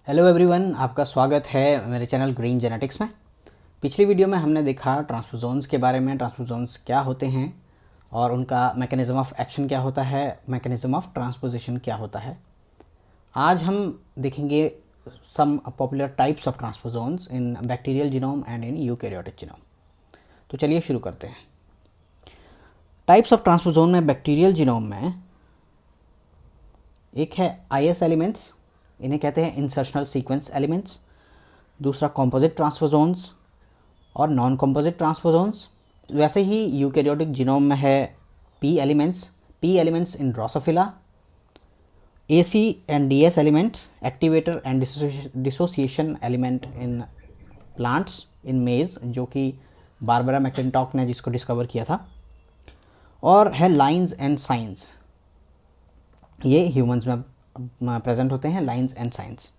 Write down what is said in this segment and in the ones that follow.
Hello everyone, आपका स्वागत है मेरे चैनल ग्रीन जेनेटिक्स में। पिछली वीडियो में हमने देखा ट्रांसपोज़ोन्स के बारे में, ट्रांसपोज़ोन्स क्या होते हैं और उनका मैकेनिज़्म ऑफ एक्शन क्या होता है, मैकेनिज़्म ऑफ ट्रांसपोजिशन क्या होता है। आज हम देखेंगे some popular types of transposons in bacterial genome and in eukaryotic genome. तो चलिए शुरू करते हैं। टाइप्स ऑफ ट्रांसपोज़ोन में बैक्टीरियल जीनोम में एक है IS एलिमेंट्स, इन्हें कहते हैं इंसर्शनल सीक्वेंस एलिमेंट्स। दूसरा कॉम्पोजिट ट्रांसपोज़ोन्स और नॉन कॉम्पोजिट ट्रांसपोज़ोन्स। वैसे ही यूकैरियोटिक जीनोम में है P elements in Drosophila, AC and DS elements, activator and dissociation element in plants in मेज, जो कि बारबरा मैकलिंटॉक ने जिसको डिस्कवर किया था। और है लाइंस एंड साइंस, ये ह्यूमंस में प्रेजेंट होते हैं। Lines and sines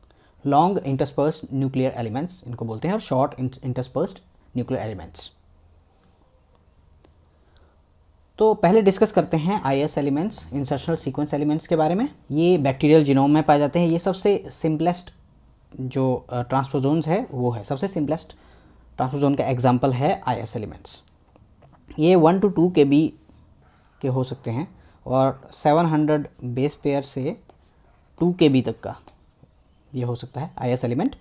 long interspersed nuclear elements इनको बोलते हैं, और शॉर्ट इंटरस्पर्स्ड न्यूक्लियर एलिमेंट्स। तो पहले डिस्कस करते हैं IS elements, insertional sequence elements के बारे में। ये बैक्टीरियल जीनोम में पाए जाते हैं। ये सबसे सिंपलेस्ट जो ट्रांसपोज़ोन्स है वो है, सबसे सिंपलेस्ट ट्रांसपोज़ोन का एग्जांपल है IS एलिमेंट्स। ये 1 to 2 kb के हो सकते हैं और 700 बेस पेयर से 2 kb तक का ये हो सकता है IS एलिमेंट।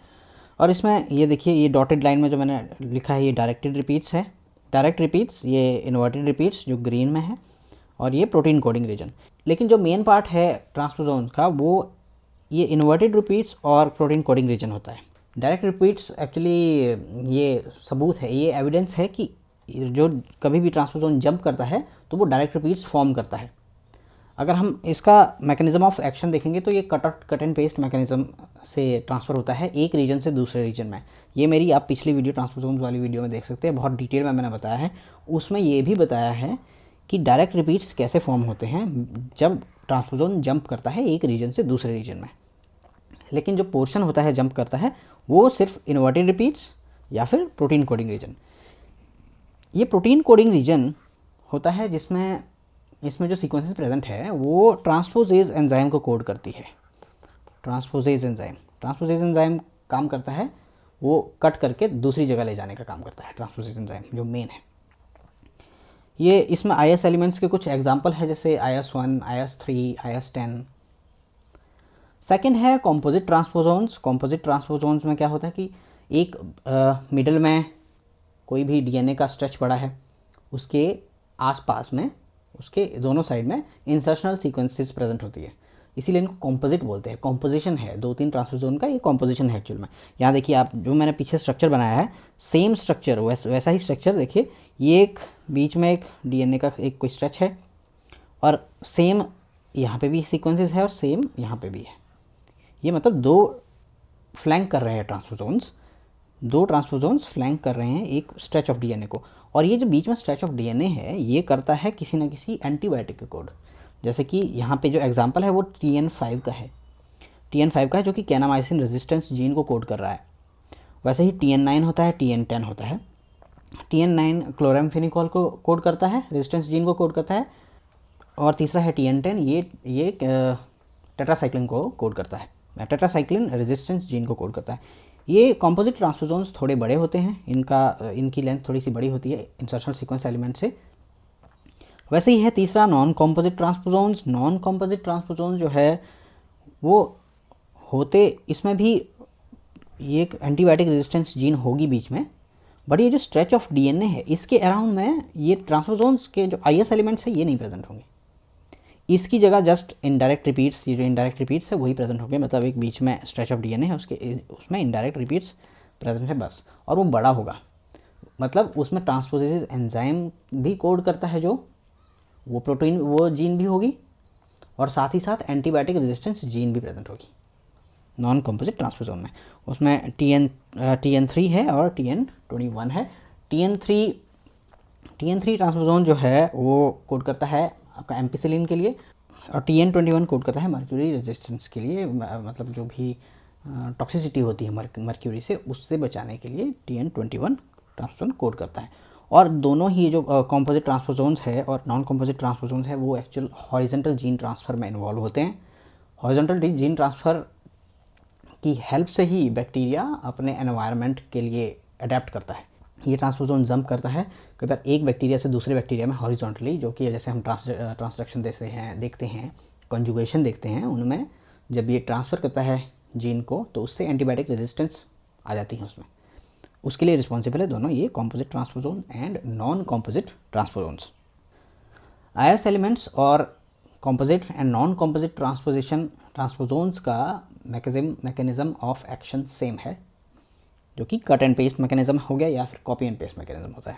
और इसमें ये देखिए, ये डॉटेड लाइन में जो मैंने लिखा है ये डायरेक्टेड रिपीट्स है। डायरेक्ट रिपीट्स, ये इन्वर्टेड रिपीट्स जो ग्रीन में है, और ये प्रोटीन कोडिंग रीजन। लेकिन जो मेन पार्ट है ट्रांसपोज़ोन का वो ये इन्वर्टेड रिपीट्स और प्रोटीन कोडिंग रीजन होता है। डायरेक्ट रिपीट्स एक्चुअली ये सबूत है, ये एविडेंस है कि जो कभी भी ट्रांसपोज़ोन जंप करता है तो वो डायरेक्ट रिपीट्स फॉर्म करता है। अगर हम इसका मैकेनिज़्म ऑफ एक्शन देखेंगे तो ये कट एंड पेस्ट मैकेनिज़्म से ट्रांसफ़र होता है एक रीजन से दूसरे रीजन में। ये मेरी आप पिछली वीडियो ट्रांसपोज़ोन्स वाली वीडियो में देख सकते हैं, बहुत डिटेल में मैंने बताया है। उसमें ये भी बताया है कि डायरेक्ट रिपीट्स कैसे फॉर्म होते हैं जब ट्रांसपोज़ोन जंप करता है एक रीजन से दूसरे रीजन में। लेकिन जो पोर्शन होता है जंप करता है वो सिर्फ इन्वर्टेड रिपीट्स या फिर प्रोटीन कोडिंग रीजन। ये प्रोटीन कोडिंग रीजन होता है जिसमें इसमें जो सीक्वेंसेस प्रेजेंट है वो ट्रांसपोजेज एंजाइम को कोड करती है। ट्रांसपोजेज एंजाइम काम करता है, वो कट करके दूसरी जगह ले जाने का काम करता है। ट्रांसपोजेज एंजाइम जो मेन है ये, इसमें IS एलिमेंट्स के कुछ एग्जांपल है, जैसे IS-1, IS-3, IS-10। सेकंड है कॉम्पोजिट ट्रांसपोज़ोन्स। कॉम्पोजिट ट्रांसपोज़ोन्स में क्या होता है कि एक मिडल में कोई भी DNA का स्ट्रेच पड़ा है, उसके आसपास में, उसके दोनों साइड में इंसर्शनल सीक्वेंसेस प्रेजेंट होती है, इसीलिए इनको कॉम्पोजिट बोलते हैं। कॉम्पोजिशन है 2-3 ट्रांसपोज़ोन का, ये कॉम्पोजिशन है एक्चुअल में। यहाँ देखिए आप, जो मैंने पीछे स्ट्रक्चर बनाया है सेम स्ट्रक्चर, वैसा ही स्ट्रक्चर देखिए। ये एक बीच में एक DNA का एक कोई स्ट्रेच है, और सेम यहाँ पे भी सीक्वेंसेस है और सेम यहाँ पे भी है। ये मतलब दो फ्लैंक कर रहे हैं ट्रांसपोज़ोन्स, दो ट्रांसपोज़ोन्स फ्लैंक कर रहे हैं एक स्ट्रेच ऑफ DNA को। और ये जो बीच में स्ट्रेच ऑफ DNA है ये करता है किसी ना किसी एंटीबायोटिक का कोड। जैसे कि यहाँ पे जो एग्जांपल है वो TN5 का है, जो कि कैनामाइसिन रेजिस्टेंस जीन को कोड कर रहा है। वैसे ही TN9 होता है, TN10 होता है। TN9 क्लोरामफेनिकोल को कोड करता है, रेजिस्टेंस जीन को कोड करता है। और तीसरा है TN10, ये टेट्रासाइक्लिन को कोड करता है, टेट्रासाइक्लिन रेजिस्टेंस जीन को कोड करता है। ये कॉम्पोजिट ट्रांसपोज़ोन्स थोड़े बड़े होते हैं, इनकी लेंथ थोड़ी सी बड़ी होती है इंसर्शनल सीक्वेंस एलिमेंट से। वैसे ही है तीसरा नॉन कॉम्पोजिट ट्रांसपोज़ोन्स। नॉन कॉम्पोजिट ट्रांसपोज़ोन जो है वो होते, इसमें भी ये एक एंटीबायोटिक रेजिस्टेंस जीन होगी बीच में, बट ये जो स्ट्रेच ऑफ DNA है इसके अराउंड में ये ट्रांसपोज़ोन्स के जो IS एलिमेंट्स है ये नहीं प्रेजेंट होंगे। इसकी जगह जस्ट इनडायरेक्ट रिपीट्स, ये जो इनडायरेक्ट रिपीट्स है वही प्रेजेंट होंगे। मतलब एक बीच में स्ट्रेच ऑफ DNA है, उसमें इनडायरेक्ट रिपीट्स प्रेजेंट है बस, और वो बड़ा होगा। मतलब उसमें ट्रांसपोजेज एंजाइम भी कोड करता है, जो वो प्रोटीन वो जीन भी होगी, और साथ ही साथ एंटीबायोटिक रेजिस्टेंस जीन भी प्रेजेंट होगी नॉन कॉम्पोजिट ट्रांसपोज़ोन में। उसमें TN3 है और TN21 है। TN3 ट्रांसपोज़ोन जो है वो कोड करता है आपका एम्पिसिलिन के लिए, और TN21 कोड करता है मर्क्यूरी रेजिस्टेंस के लिए, मतलब जो भी टॉक्सिसिटी होती है मर्क्यूरी से, उससे बचाने के लिए TN21 ट्रांसपोज़ोन कोड करता है। और दोनों ही जो कॉम्पोजिट ट्रांसपोज़ोन्स है और नॉन कॉम्पोजिट ट्रांसपोज़ोन्स है वो एक्चुअल हॉरिजॉन्टल जीन ट्रांसफ़र में इन्वॉल्व होते हैं। हॉरिजॉन्टल जीन ट्रांसफ़र की हेल्प से ही बैक्टीरिया अपने एनवायरनमेंट के लिए अडेप्ट करता है। ये ट्रांसपोजोन जंप करता है कई बार एक बैक्टीरिया से दूसरे बैक्टीरिया में हॉरिजॉन्टली, जो कि जैसे हम ट्रांसडक्शन देखते हैं, कंजुगेशन देखते हैं, उनमें जब ये ट्रांसफ़र करता है जीन को तो उससे एंटीबायोटिक रेजिस्टेंस आ जाती है उसमें। उसके लिए रिस्पॉन्सिबल है दोनों ये composite transposon and non composite transposons. IS elements और composite and non composite transposons का मैकेनिज्म ऑफ एक्शन सेम है, जो कि कट एंड पेस्ट मैकेनिज्म हो गया या फिर कॉपी एंड पेस्ट मैकेनिज्म होता है।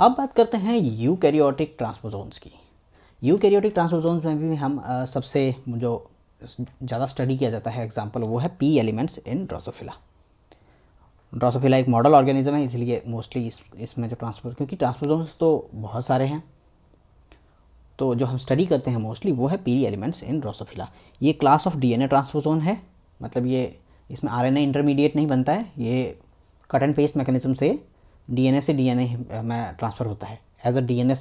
अब बात करते हैं यूकैरियोटिक ट्रांसपोजोन्स की। यूकैरियोटिक ट्रांसपोजोन्स में भी हम सबसे जो ज़्यादा स्टडी किया जाता है एग्जाम्पल वो है P elements in Drosophila. Drosophila एक मॉडल ऑर्गेनिज्म है, इसलिए मोस्टली इसमें जो क्योंकि ट्रांसपोजोन्स तो बहुत सारे हैं, तो जो हम स्टडी करते हैं मोस्टली वो है पी एलिमेंट्स इन ड्रोसोफिला। ये क्लास ऑफ डीएनए ट्रांसपोजोन है, मतलब ये इसमें आरएनए इंटरमीडिएट नहीं बनता है, ये कट एंड पेस्ट मैकेनिज्म से डीएनए से डीएनए में ट्रांसफ़र होता है, एज अ डीएनए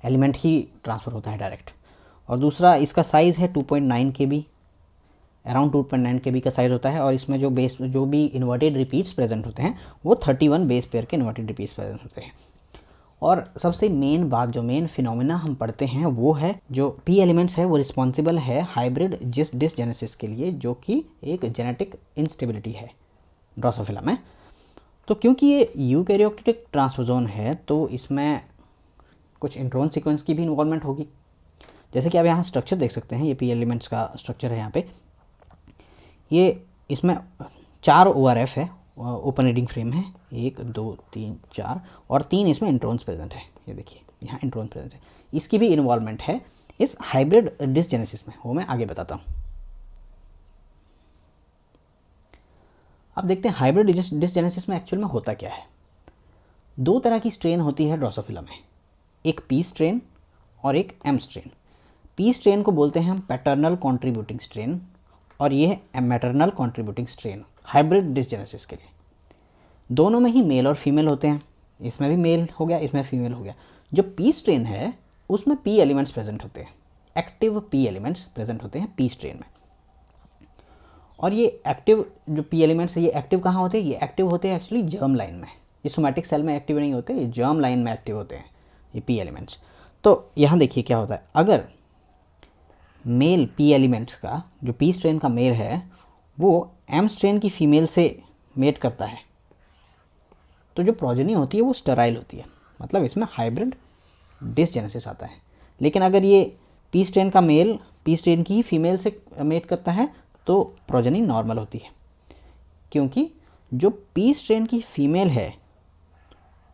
एलिमेंट ही ट्रांसफ़र होता है डायरेक्ट। और दूसरा इसका साइज़ है 2.9 kb, अराउंड 2.9 kb का साइज़ होता है। और इसमें जो भी इन्वर्टेड रिपीट्स प्रेजेंट होते हैं वो 31 बेस पेयर के इन्वर्टेड रिपीट्स प्रेजेंट होते हैं। और सबसे मेन बात, जो मेन फिनोमेना हम पढ़ते हैं वो है जो पी एलिमेंट्स है वो रिस्पॉन्सिबल है हाइब्रिड डिसजेनेसिस के लिए, जो कि एक जेनेटिक इंस्टेबिलिटी है ड्रोसोफिला में। तो क्योंकि ये यूकैरियोटिक ट्रांसपोजोन है तो इसमें कुछ इंट्रोन सीक्वेंस की भी इन्वॉल्वमेंट होगी। जैसे कि आप यहाँ स्ट्रक्चर देख सकते हैं, ये पी एलिमेंट्स का स्ट्रक्चर है यहाँ पे। ये इसमें 4 ORF है, ओपन रीडिंग फ्रेम है, 1 2 3 4, और 3 इसमें इंट्रोन्स प्रेजेंट है। ये देखिए यहाँ इंट्रोन्स प्रेजेंट है, इसकी भी इन्वॉल्वमेंट है इस हाइब्रिड डिसजेनेसिस में, वो मैं आगे बताता हूँ। अब देखते हैं हाइब्रिड डिसजेनेसिस में एक्चुअल में होता क्या है। 2 तरह की स्ट्रेन होती है ड्रोसोफिला में, एक पी स्ट्रेन और एक एम स्ट्रेन। पी स्ट्रेन को बोलते हैं हम पैटर्नल कॉन्ट्रीब्यूटिंग स्ट्रेन, और ये है maternal contributing strain hybrid dysgenesis के लिए। दोनों में ही मेल और फीमेल होते हैं, इसमें भी मेल हो गया, इसमें फीमेल हो गया। जो पी स्ट्रेन है उसमें पी एलिमेंट्स प्रेजेंट होते हैं, एक्टिव पी एलिमेंट्स प्रेजेंट होते हैं पी स्ट्रेन में। और ये एक्टिव जो पी एलिमेंट्स है ये एक्टिव कहाँ होते हैं, ये एक्टिव होते हैं एक्चुअली जर्म लाइन में। ये सोमैटिक सेल में एक्टिव नहीं होते, ये जर्म लाइन में एक्टिव होते हैं ये पी एलिमेंट्स। तो यहाँ देखिए क्या होता है, अगर मेल पी एलिमेंट्स का जो पी स्ट्रेन का मेल है वो एम स्ट्रेन की फीमेल से मेट करता है तो जो प्रोजेनी होती है वो स्टेराइल होती है, मतलब इसमें हाइब्रिड डिसजेनेसिस आता है। लेकिन अगर ये पी स्ट्रेन का मेल पी स्ट्रेन की ही फीमेल से मेट करता है तो प्रोजेनी नॉर्मल होती है, क्योंकि जो पी स्ट्रेन की फीमेल है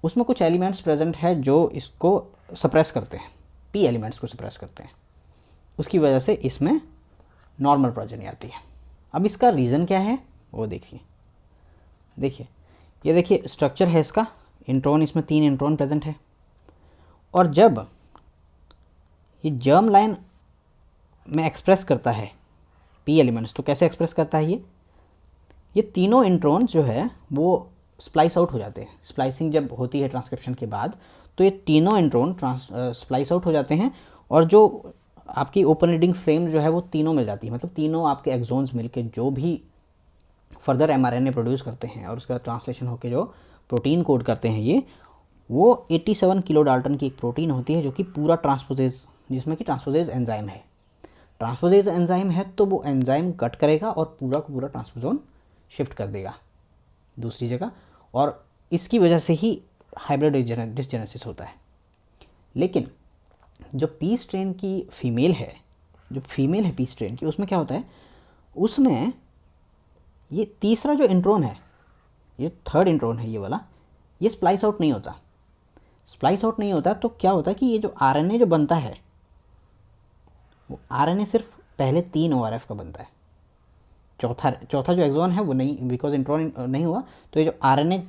उसमें कुछ एलिमेंट्स प्रेजेंट है जो इसको सप्रेस करते हैं, पी एलिमेंट्स को सप्रेस करते हैं, उसकी वजह से इसमें नॉर्मल प्रोजेनी आती है। अब इसका रीज़न क्या है वो देखिए ये देखिए स्ट्रक्चर है इसका, इंट्रोन, इसमें 3 इंट्रोन प्रेजेंट है। और जब ये जर्म लाइन में एक्सप्रेस करता है पी एलिमेंट्स, तो कैसे एक्सप्रेस करता है ये तीनों इंट्रोन्स जो है वो स्प्लाइस आउट हो जाते हैं। स्प्लाइसिंग जब होती है ट्रांसक्रिप्शन के बाद तो ये तीनों इंट्रोन स्प्लाइस आउट हो जाते हैं, और जो आपकी ओपन रीडिंग फ्रेम जो है वो तीनों मिल जाती है, मतलब तीनों आपके एक्सोन्स मिलके जो भी फर्दर एमआरएनए प्रोड्यूस करते हैं और उसका ट्रांसलेशन होकर जो प्रोटीन कोड करते हैं ये वो 87 किलो डाल्टन की एक प्रोटीन होती है, जो कि पूरा ट्रांसपोजेज, जिसमें कि ट्रांसपोजेज एंजाइम है। ट्रांसपोजेज एंजाइम है तो वो एंजाइम कट करेगा और पूरा का पूरा ट्रांसपोजोन शिफ्ट कर देगा दूसरी जगह, और इसकी वजह से ही हाइब्रिड डिसजेनेसिस होता है। लेकिन जो पी स्ट्रेन की फीमेल है, जो फीमेल है पी स्ट्रेन की, उसमें क्या होता है, उसमें ये तीसरा जो इंट्रोन है, ये थर्ड इंट्रोन है ये वाला, ये स्प्लाइस आउट नहीं होता। स्प्लाइस आउट नहीं होता तो क्या होता है कि ये जो आरएनए जो बनता है वो आरएनए सिर्फ पहले 3 ORF का बनता है, चौथा जो एक्सॉन है वो नहीं, बिकॉज इंट्रोन नहीं हुआ, तो ये जो आरएनए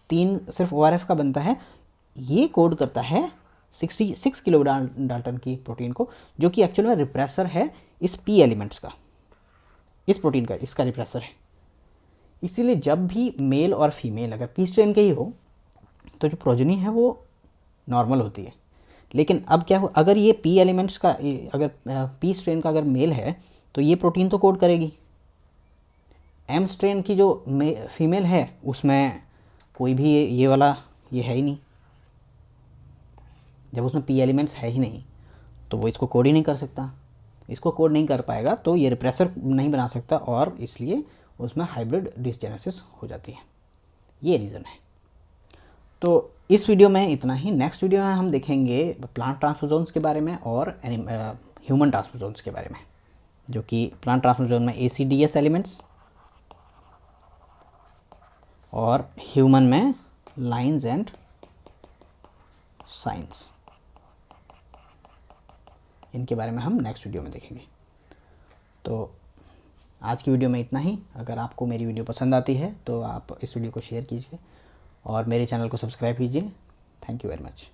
3 सिर्फ ORF का बनता है, ये कोड करता है 66 किलो डाल्टन की प्रोटीन को, जो कि एक्चुअल में रिप्रेसर है इस पी एलिमेंट्स का, इस प्रोटीन का, इसका रिप्रेसर है। इसीलिए जब भी मेल और फीमेल अगर पी स्ट्रेन के ही हो तो जो प्रोजेनी है वो नॉर्मल होती है। लेकिन अब क्या हो, अगर ये पी एलिमेंट्स का, अगर पी स्ट्रेन का अगर मेल है तो ये प्रोटीन तो कोड करेगी। एम स्ट्रेन की जो फीमेल है उसमें कोई भी ये वाला ये है ही नहीं, जब उसमें पी एलिमेंट्स है ही नहीं तो वो इसको कोड ही नहीं कर सकता। इसको कोड नहीं कर पाएगा तो ये रिप्रेसर नहीं बना सकता और इसलिए उसमें हाइब्रिड डिसजेनेसिस हो जाती है। ये रीज़न है। तो इस वीडियो में इतना ही। नेक्स्ट वीडियो में हम देखेंगे प्लांट ट्रांसपोजोन्स के बारे में और ह्यूमन ट्रांसपोजोन्स के बारे में, जो कि प्लांट ट्रांसपोजोन में ACDS एलिमेंट्स और ह्यूमन में लाइंस एंड साइंस, इनके बारे में हम नेक्स्ट वीडियो में देखेंगे। तो आज की वीडियो में इतना ही। अगर आपको मेरी वीडियो पसंद आती है तो आप इस वीडियो को शेयर कीजिए और मेरे चैनल को सब्सक्राइब कीजिए। Thank you very much.